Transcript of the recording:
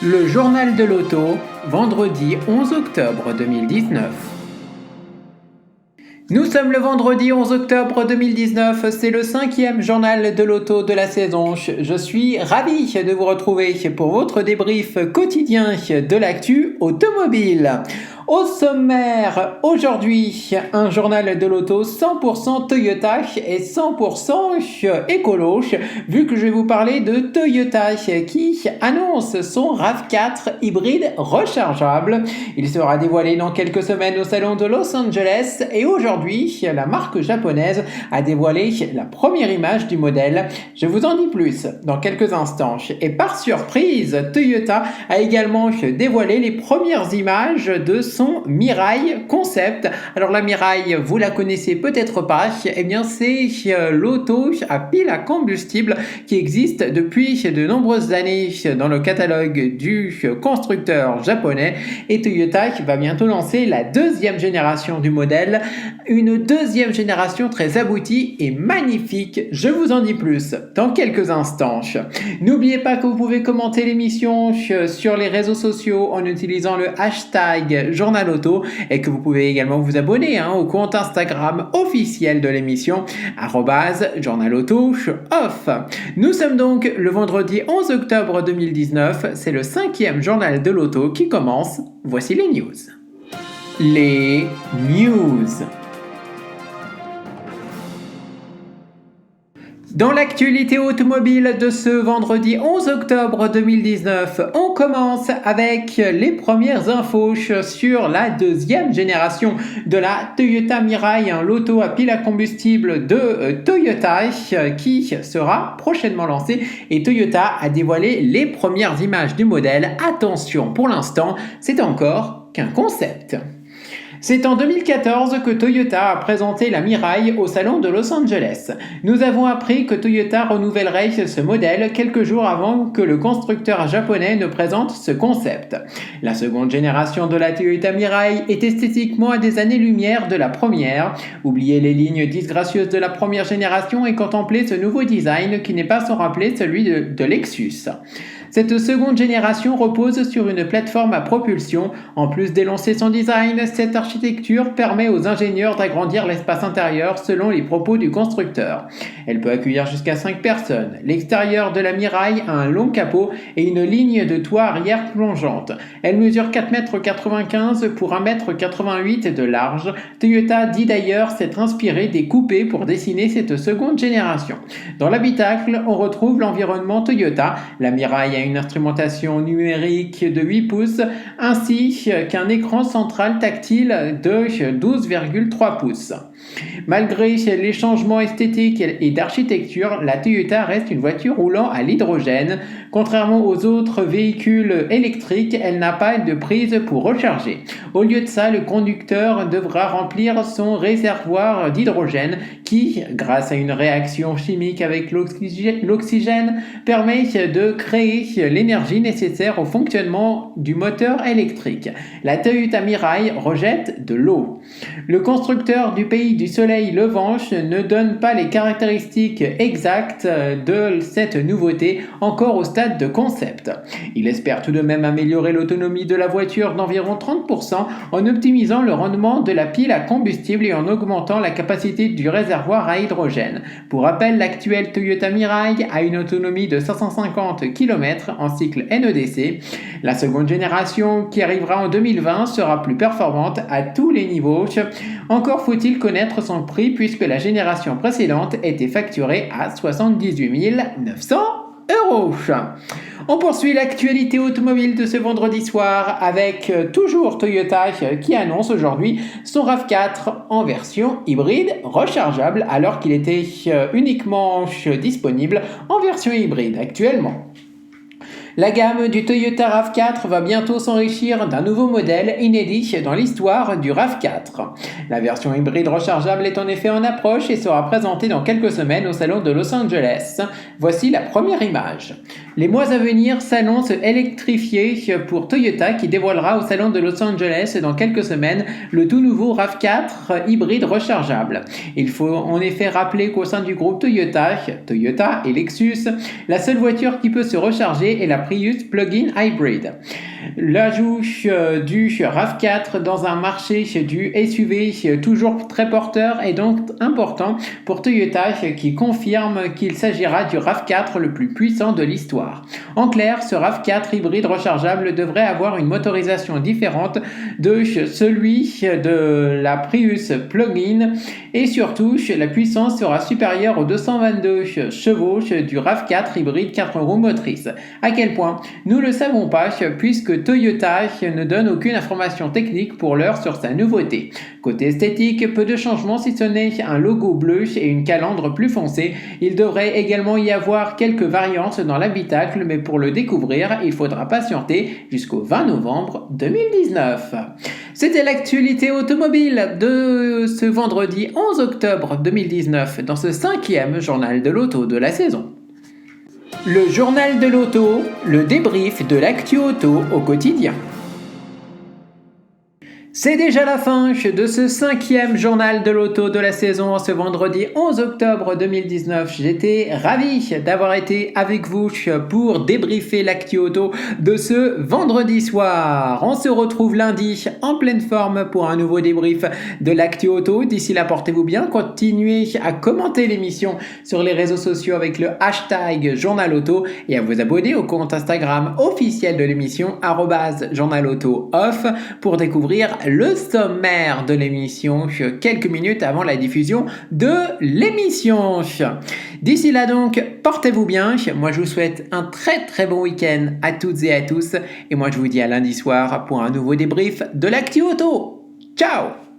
Le journal de l'auto, vendredi 11 octobre 2019. Nous sommes le vendredi 11 octobre 2019, c'est le 5e journal de l'auto de la saison. Je suis ravi de vous retrouver pour votre débrief quotidien de l'actu automobile. Au sommaire, aujourd'hui, un journal de l'auto 100% Toyota et 100% écolo, vu que je vais vous parler de Toyota qui annonce son RAV4 hybride rechargeable. Il sera dévoilé dans quelques semaines au salon de Los Angeles et aujourd'hui, la marque japonaise a dévoilé la première image du modèle. Je vous en dis plus dans quelques instants. Et par surprise, Toyota a également dévoilé les premières images de son Mirai Concept. Alors la Mirai, vous la connaissez peut-être pas, eh bien c'est l'auto à pile à combustible qui existe depuis de nombreuses années dans le catalogue du constructeur japonais, et Toyota qui va bientôt lancer la deuxième génération du modèle, une deuxième génération très aboutie et magnifique. Je vous en dis plus dans quelques instants. N'oubliez pas que vous pouvez commenter l'émission sur les réseaux sociaux en utilisant le hashtag Journal Auto et que vous pouvez également vous abonner au compte Instagram officiel de l'émission @journalauto-off. Nous sommes donc le vendredi 11 octobre 2019, c'est le 5e journal de l'auto qui commence. Voici les news. Les news. Dans l'actualité automobile de ce vendredi 11 octobre 2019, on commence avec les premières infos sur la deuxième génération de la Toyota Mirai, l'auto à pile à combustible de Toyota qui sera prochainement lancée, et Toyota a dévoilé les premières images du modèle. Attention, pour l'instant, c'est encore qu'un concept. C'est en 2014 que Toyota a présenté la Mirai au salon de Los Angeles. Nous avons appris que Toyota renouvellerait ce modèle quelques jours avant que le constructeur japonais ne présente ce concept. La seconde génération de la Toyota Mirai est esthétiquement à des années-lumière de la première. Oubliez les lignes disgracieuses de la première génération et contemplez ce nouveau design qui n'est pas sans rappeler celui de Lexus. Cette seconde génération repose sur une plateforme à propulsion. En plus d'élancer son design, cette architecture permet aux ingénieurs d'agrandir l'espace intérieur selon les propos du constructeur. Elle peut accueillir jusqu'à 5 personnes. L'extérieur de la Mirai a un long capot et une ligne de toit arrière plongeante. Elle mesure 4,95 m pour 1,88 m de large. Toyota dit d'ailleurs s'être inspiré des coupés pour dessiner cette seconde génération. Dans l'habitacle, on retrouve l'environnement Toyota. La Mirai a une instrumentation numérique de 8 pouces ainsi qu'un écran central tactile de 12,3 pouces. Malgré les changements esthétiques et d'architecture, la Toyota reste une voiture roulant à l'hydrogène. Contrairement aux autres véhicules électriques, elle n'a pas de prise pour recharger. Au lieu de ça, le conducteur devra remplir son réservoir d'hydrogène qui, grâce à une réaction chimique avec l'oxygène, permet de créer l'énergie nécessaire au fonctionnement du moteur électrique. La Toyota Mirai rejette de l'eau. Le constructeur du pays du soleil levant ne donne pas les caractéristiques exactes de cette nouveauté, encore au stade de concept. Il espère tout de même améliorer l'autonomie de la voiture d'environ 30% en optimisant le rendement de la pile à combustible et en augmentant la capacité du réservoir à hydrogène. Pour rappel, l'actuelle Toyota Mirai a une autonomie de 550 km en cycle NEDC. La seconde génération, qui arrivera en 2020, sera plus performante à tous les niveaux. Encore faut-il connaître son prix puisque la génération précédente était facturée à 78 900 €. On poursuit l'actualité automobile de ce vendredi soir avec toujours Toyota qui annonce aujourd'hui son RAV4 en version hybride rechargeable alors qu'il était uniquement disponible en version hybride actuellement. La gamme du Toyota RAV4 va bientôt s'enrichir d'un nouveau modèle inédit dans l'histoire du RAV4. La version hybride rechargeable est en effet en approche et sera présentée dans quelques semaines au salon de Los Angeles. Voici la première image. Les mois à venir s'annoncent électrifiés pour Toyota qui dévoilera au salon de Los Angeles dans quelques semaines le tout nouveau RAV4 hybride rechargeable. Il faut en effet rappeler qu'au sein du groupe Toyota et Lexus, la seule voiture qui peut se recharger est la Prius plug-in hybrid. L'ajout du RAV4 dans un marché du SUV toujours très porteur est donc important pour Toyota qui confirme qu'il s'agira du RAV4 le plus puissant de l'histoire. En clair, ce RAV4 hybride rechargeable devrait avoir une motorisation différente de celui de la Prius plug-in et surtout la puissance sera supérieure aux 222 chevaux du RAV4 hybride 4 roues motrices. À quel point? Nous ne le savons pas puisque Toyota ne donne aucune information technique pour l'heure sur sa nouveauté. Côté esthétique, peu de changements si ce n'est un logo bleu et une calandre plus foncée. Il devrait également y avoir quelques variantes dans l'habitacle, mais pour le découvrir, il faudra patienter jusqu'au 20 novembre 2019. C'était l'actualité automobile de ce vendredi 11 octobre 2019 dans ce 5e journal de l'auto de la saison. Le journal de l'auto, le débrief de l'actu auto au quotidien. C'est déjà la fin de ce 5e journal de l'auto de la saison ce vendredi 11 octobre 2019. J'étais ravi d'avoir été avec vous pour débriefer l'actu auto de ce vendredi soir. On se retrouve lundi en pleine forme pour un nouveau débrief de l'actu auto. D'ici là, portez-vous bien. Continuez à commenter l'émission sur les réseaux sociaux avec le hashtag Journal Auto et à vous abonner au compte Instagram officiel de l'émission @journalauto-off pour découvrir le sommaire de l'émission quelques minutes avant la diffusion de l'émission. D'ici là donc, portez-vous bien. Moi je vous souhaite un très bon week-end à toutes et à tous et moi je vous dis à lundi soir pour un nouveau débrief de l'actu auto. Ciao!